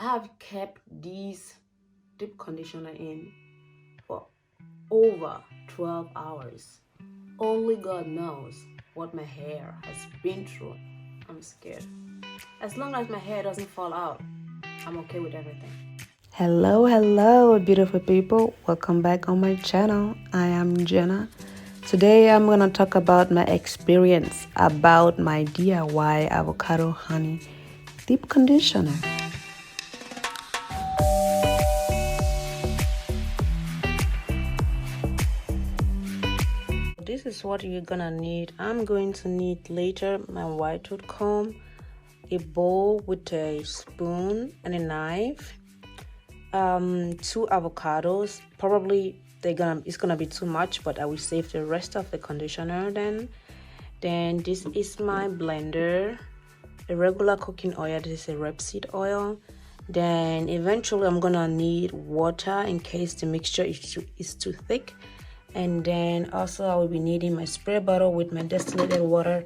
I have kept this deep conditioner in for over 12 hours. Only God knows what my hair has been through. I'm scared. As long as my hair doesn't fall out, I'm okay with everything. Hello, beautiful people. Welcome back on my channel. I am Jenna. Today I'm gonna talk about my experience about my DIY avocado honey deep conditioner. This is what you're gonna need. I'm going to need later my white tooth comb, a bowl with a spoon and a knife, 2 avocados. Probably it's gonna be too much, but I will save the rest of the conditioner then. Then this is my blender, a regular cooking oil. This is a rapeseed oil. Then eventually I'm gonna need water in case the mixture is too thick. And then also I will be needing my spray bottle with my distilled water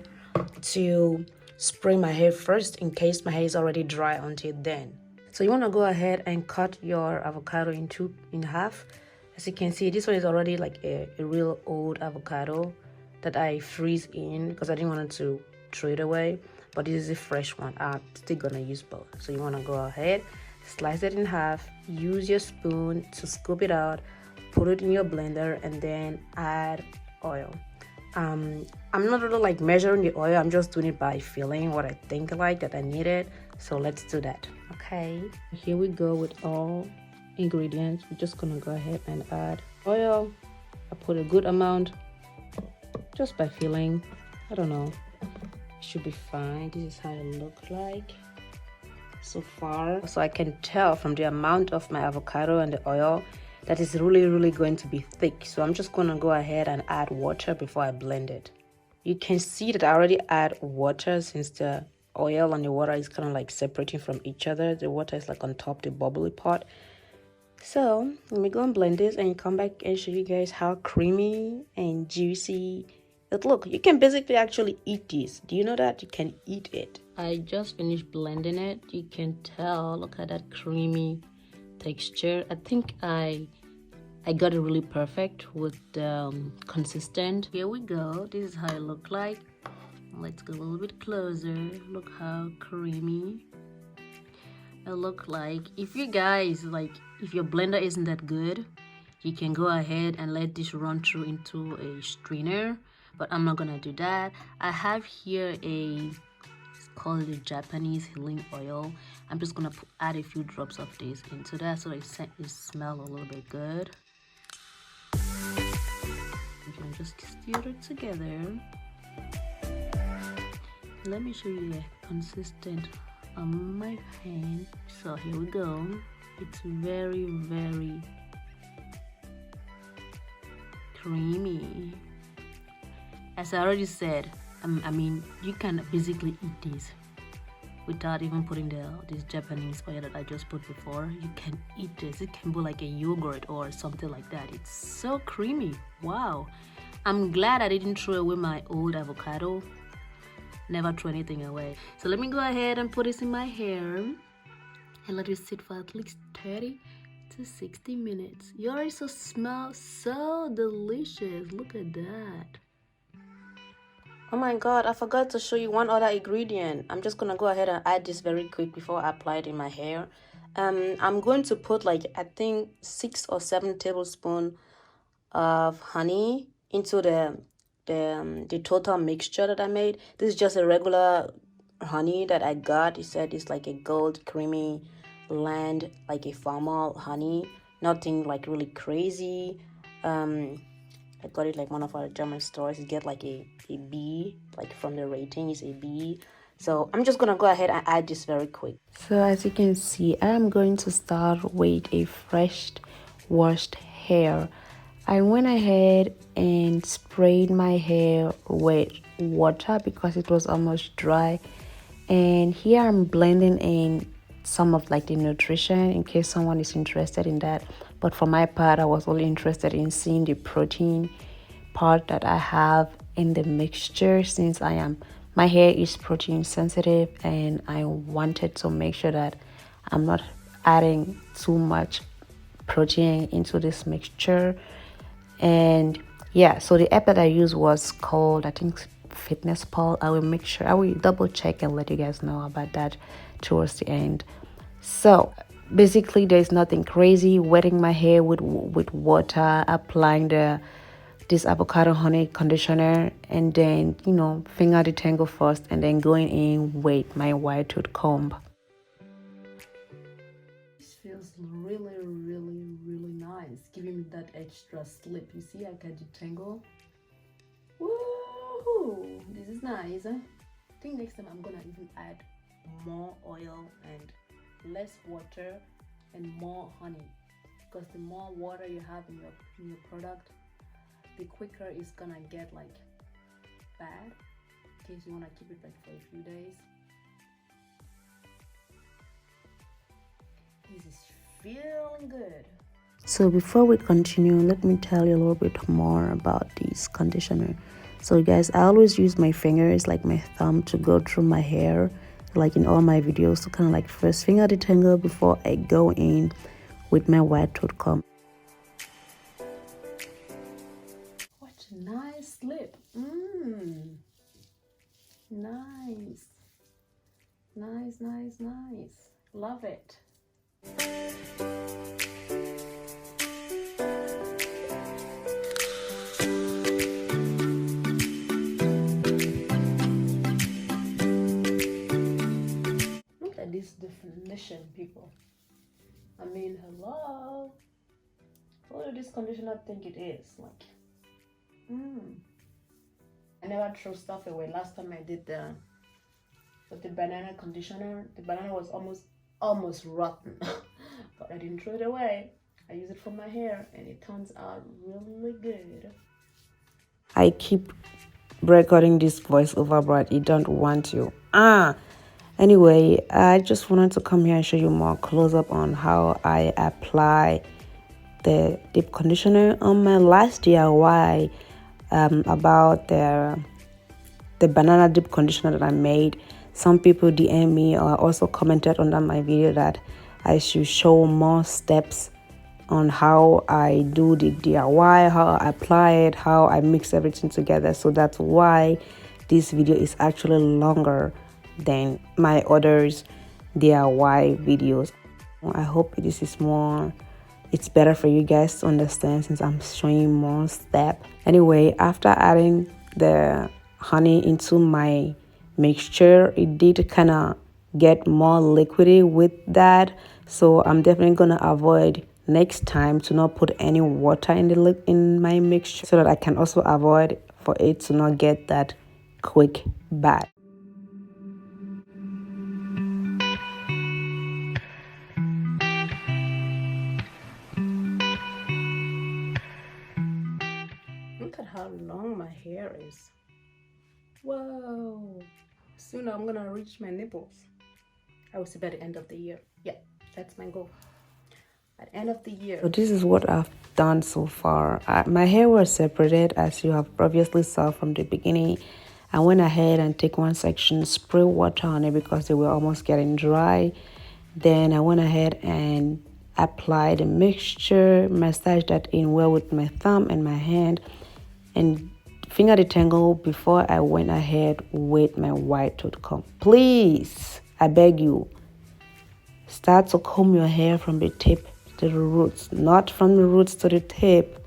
to spray my hair first in case my hair is already dry until then. So you want to go ahead and cut your avocado in half. As you can see, this one is already like a real old avocado that I freeze in because I didn't want it to throw it away. But this is a fresh one. I'm still gonna use both. So you want to go ahead, slice it in half, use your spoon to scoop it out, put it in your blender, and then add oil. I'm not really like measuring the oil. I'm just doing it by feeling what I think like that I need it. So let's do that. Okay, here we go with all ingredients. We're just gonna go ahead and add oil. I put a good amount just by feeling. I don't know, it should be fine. This is how it looks like so far. So I can tell from the amount of my avocado and the oil that is really going to be thick. So I'm just gonna go ahead and add water before I blend it. You can see that I already add water since the oil and the water is kind of like separating from each other. The water is like on top, the bubbly part. So let me go and blend this and come back and show you guys how creamy and juicy it looks. You can basically actually eat this. Do you know that? You can eat it. I just finished blending it. You can tell, look at that creamy texture. I think I got it really perfect with consistent. Here we go. This is how it look like. Let's go a little bit closer. Look how creamy it look like. If you guys like, if your blender isn't that good, you can go ahead and let this run through into a strainer, but I'm not gonna do that. I have here it's called the Japanese healing oil. I'm just gonna add a few drops of this into that so it smell a little bit good. You can just stir it together. Let me show you the consistent on my hand. So here we go. It's very creamy. As I already said, I mean, you can basically eat this without even putting this Japanese oil that I just put before. You can eat this. It can be like a yogurt or something like that. It's so creamy. Wow. I'm glad I didn't throw away my old avocado. Never throw anything away. So let me go ahead and put this in my hair and let it sit for at least 30 to 60 minutes. You already smell so delicious. Look at that. Oh my god, I forgot to show you one other ingredient. I'm just gonna go ahead and add this very quick before I apply it in my hair. I'm going to put like, I think 6 or 7 tablespoons of honey into the total mixture that I made. This is just a regular honey that I got. It said it's like a gold creamy land, like a formal honey, nothing like really crazy. I got it like one of our German stores. You get like a B, like from the rating is a B. So I'm just gonna go ahead and add this very quick. So as you can see, I am going to start with a fresh washed hair. I went ahead and sprayed my hair with water because it was almost dry. And here I'm blending in some of like the nutrition in case someone is interested in that. But for my part, I was only interested in seeing the protein part that I have in the mixture since my hair is protein sensitive, and I wanted to make sure that I'm not adding too much protein into this mixture. And yeah, so the app that I used was called, I think, Fitness Pal. I will double check and let you guys know about that towards the end. So basically there's nothing crazy. Wetting my hair with water, applying this avocado honey conditioner, and then, you know, finger detangle first, and then going in with my wide tooth comb. This feels really, really, really nice, giving me that extra slip. You see, I can detangle. Woohoo! This is nice. I think next time I'm gonna even add more oil and less water and more honey, because the more water you have in your product, the quicker it's gonna get like bad, in case you want to keep it like for a few days. This is feeling good. So before we continue, let me tell you a little bit more about this conditioner. So guys, I always use my fingers, like my thumb, to go through my hair, like in all my videos, to kind of like first finger detangle before I go in with my wide tooth comb. What a nice slip. Nice. Nice, nice, nice. Love it. Look at this definition, people. I mean, hello. What do this conditioner think it is? Like, I never throw stuff away. Last time I did with the banana conditioner, the banana was almost rotten, but I didn't throw it away. I use it for my hair, and it turns out really good. I keep recording this voiceover, but you don't want to. Anyway, I just wanted to come here and show you more close up on how I apply the deep conditioner on my last DIY about the banana deep conditioner that I made. Some people DM me or also commented under my video that I should show more steps on how I do the DIY, how I apply it, how I mix everything together. So that's why this video is actually longer than my others DIY videos. I hope this is it's better for you guys to understand, since I'm showing you more steps. Anyway, after adding the honey into my mixture, it did kind of get more liquidy with that, so I'm definitely gonna avoid next time to not put any water in my mixture, so that I can also avoid for it to not get that quick bad. Look at how long my hair is. Whoa, soon I'm gonna reach my nipples. I will see by the end of the year. Yeah, that's my goal. At the end of the year. So this is what I've done so far. My hair was separated, as you have previously saw from the beginning. I went ahead and take one section, spray water on it because they were almost getting dry. Then I went ahead and applied the mixture, massage that in well with my thumb and my hand, and finger detangle before I went ahead with my wide tooth comb. Please, I beg you, start to comb your hair from the tip to the roots, not from the roots to the tip.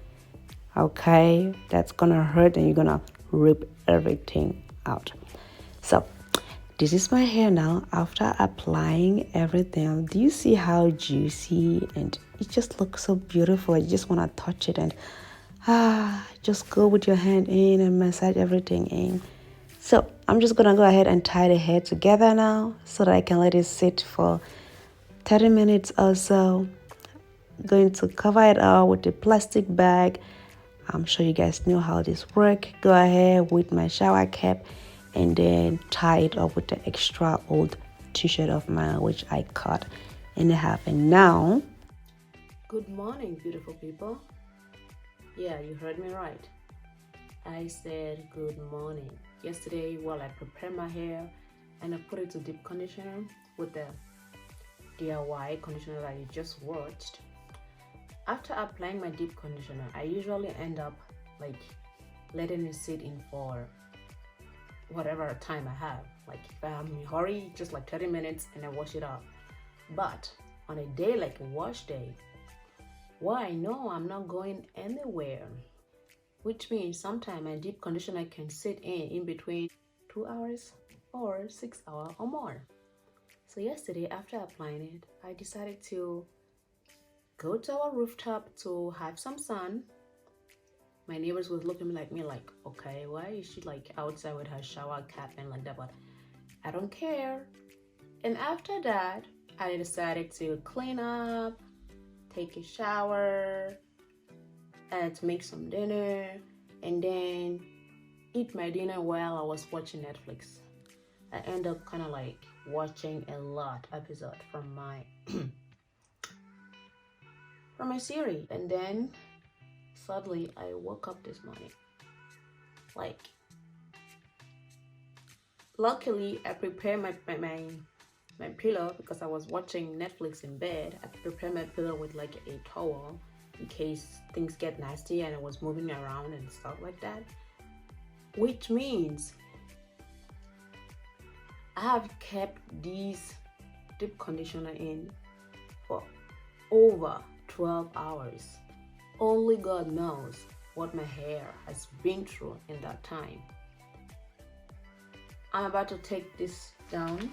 Okay, that's gonna hurt and you're gonna rip everything out. So this is my hair now after applying everything. Do you see how juicy, and it just looks so beautiful? You just want to touch it and just go with your hand in and massage everything in. So I'm just gonna go ahead and tie the hair together now so that I can let it sit for 30 minutes or so. Going to cover it all with a plastic bag. I'm sure you guys know how this works. Go ahead with my shower cap and then tie it up with the extra old t-shirt of mine, which I cut in half. And now, good morning, beautiful people. Yeah, you heard me right. I said good morning. Yesterday, while I prepared my hair and I put it to deep conditioner with the DIY conditioner that you just watched, after applying my deep conditioner, I usually end up like letting it sit in for whatever time I have. Like if I'm in a hurry, just like 30 minutes and I wash it off. But on a day like a wash day, well, I know I'm not going anywhere, which means sometimes my deep conditioner can sit in between 2 hours or 6 hours or more. So yesterday, after applying it, I decided to go to our rooftop to have some sun. My neighbors was looking at me like, okay, why is she like outside with her shower cap and like that? But I don't care. And after that, I decided to clean up, take a shower, and to make some dinner, and then eat my dinner while I was watching Netflix. I end up kind of like watching a lot episode from my from my series, and then suddenly I woke up this morning. Like, luckily I prepared my pillow because I was watching Netflix in bed. I prepared my pillow with like a towel in case things get nasty and I was moving around and stuff like that, which means I have kept this deep conditioner in for over 12 hours. Only God knows what my hair has been through in that time. I'm about to take this down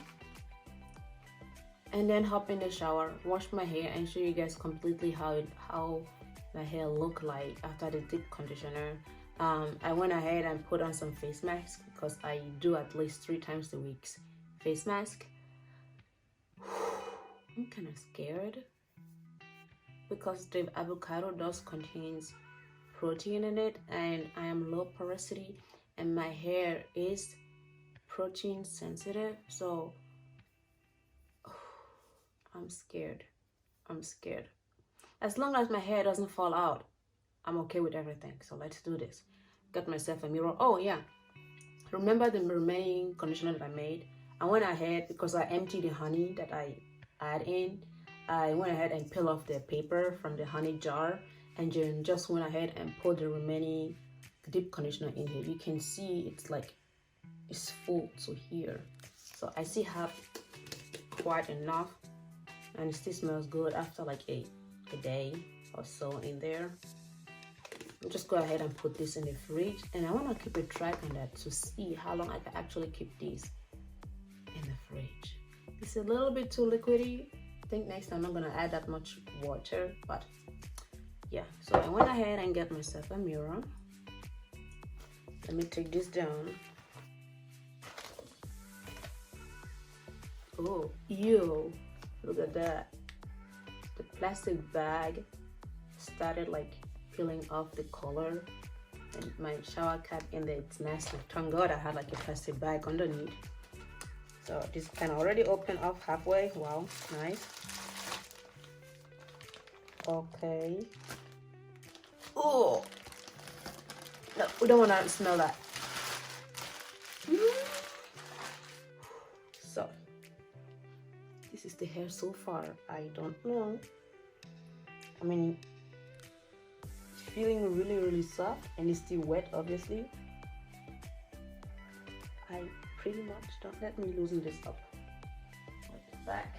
and then hop in the shower, wash my hair, and show you guys completely how my hair look like after the deep conditioner. I went ahead and put on some face mask because I do at least 3 times a week face mask. I'm kind of scared because the avocado does contains protein in it, and I am low porosity and my hair is protein sensitive, so I'm scared. As long as my hair doesn't fall out, I'm okay with everything. So let's do this. Got myself a mirror. Oh yeah, remember the remaining conditioner that I made? I went ahead, because I emptied the honey that I add in, I went ahead and peel off the paper from the honey jar and then just went ahead and put the remaining deep conditioner in here. You can see it's like it's full to here, so I still have quite enough, and it still smells good after like a day or so in there. I'll just go ahead and put this in the fridge, and I want to keep a track on that to see how long I can actually keep this in the fridge. It's a little bit too liquidy. I think next time I'm not gonna add that much water, but yeah. So I went ahead and get myself a mirror. Let me take this down. Oh, ew, look at that. The plastic bag started like peeling off the color, and my shower cap in there, it's nasty. Thank God I had like a plastic bag underneath. So this can already open up halfway. Wow, nice. Okay. Oh, no, we don't want to smell that. So this is the hair so far. I don't know. I mean, it's feeling really soft and it's still wet, obviously. I pretty much don't let me loosen this up like the back.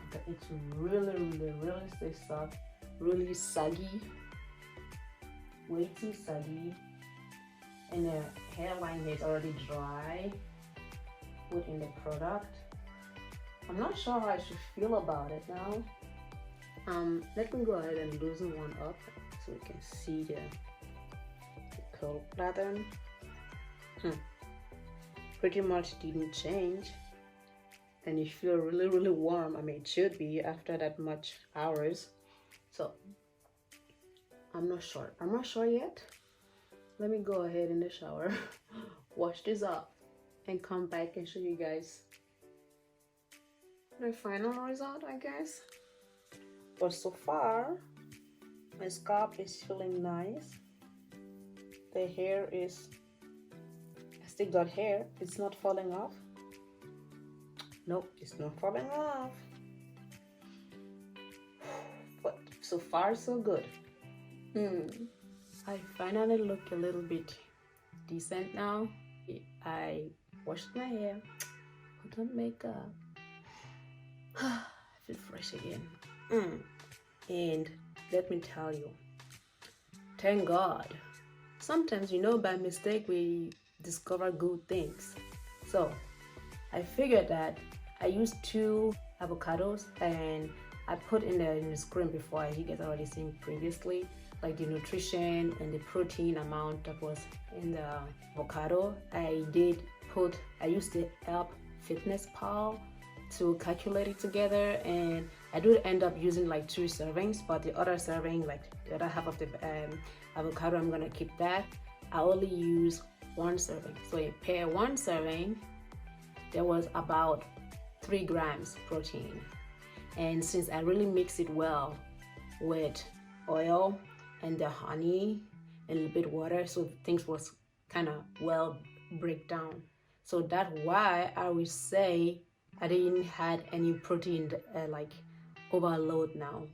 Okay, it's really stay soft, really saggy, way too saggy, and the hairline is already dry. Put in the product. I'm not sure how I should feel about it now. Let me go ahead and loosen one up so we can see the curl pattern. Pretty much didn't change, and it feels really warm. I mean, it should be after that much hours. So I'm not sure yet. Let me go ahead in the shower, wash this up, and come back and show you guys the final result, I guess. But so far my scalp is feeling nice. The hair is, I still got hair, it's not falling off. Nope, it's not falling off. But so far so good. I finally look a little bit decent now. I washed my hair, put on makeup. I feel fresh again. And let me tell you, thank God. Sometimes, by mistake we discover good things. So I figured that I used 2 avocados, and I put in the screen before, as you guys already seen previously, like the nutrition and the protein amount that was in the avocado. I used the App Fitness Pal to calculate it together, and I do end up using like 2 servings, but the other serving, like the other half of the avocado, I'm gonna keep that. I only use 1 serving. So per 1 serving, there was about 3 grams protein. And since I really mix it well with oil and the honey and a little bit water, so things was kind of well break down. So that's why I would say I didn't had any protein like overload now,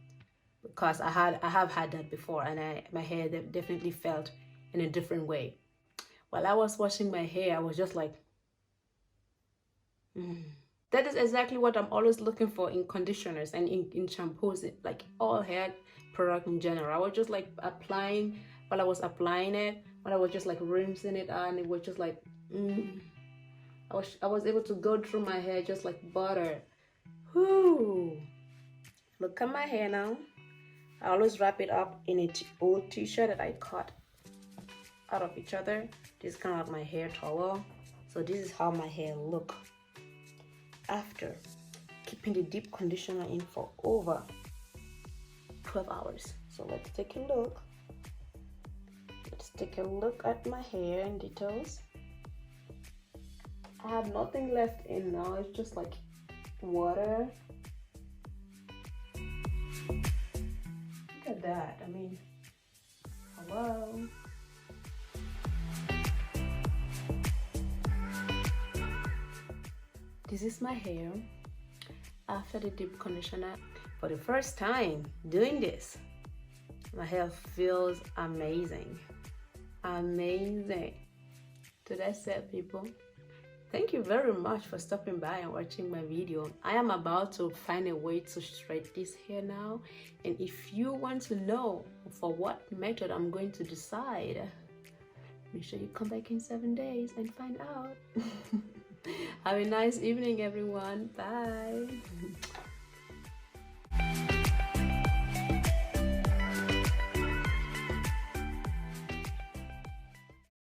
because I have had that before, and my hair definitely felt in a different way. While I was washing my hair, I was just like, That is exactly what I'm always looking for in conditioners and in shampoos, like all hair product in general. I was just like applying, while I was applying it, while I was just like rinsing it out, and it was just like, I was able to go through my hair just like butter. Whoo! Look at my hair now. I always wrap it up in an old t-shirt that I cut out of each other. This is kind of like my hair towel. So this is how my hair look after keeping the deep conditioner in for over 12 hours. So let's take a look. Let's take a look at my hair in details. I have nothing left in now. It's just like water. Look at that. I mean, hello. This is my hair after the deep conditioner. For the first time doing this, my hair feels amazing. Amazing. So that's it, people. Thank you very much for stopping by and watching my video. I am about to find a way to straighten this hair now, and if you want to know for what method I'm going to decide, make sure you come back in 7 days and find out. Have a nice evening, everyone. Bye.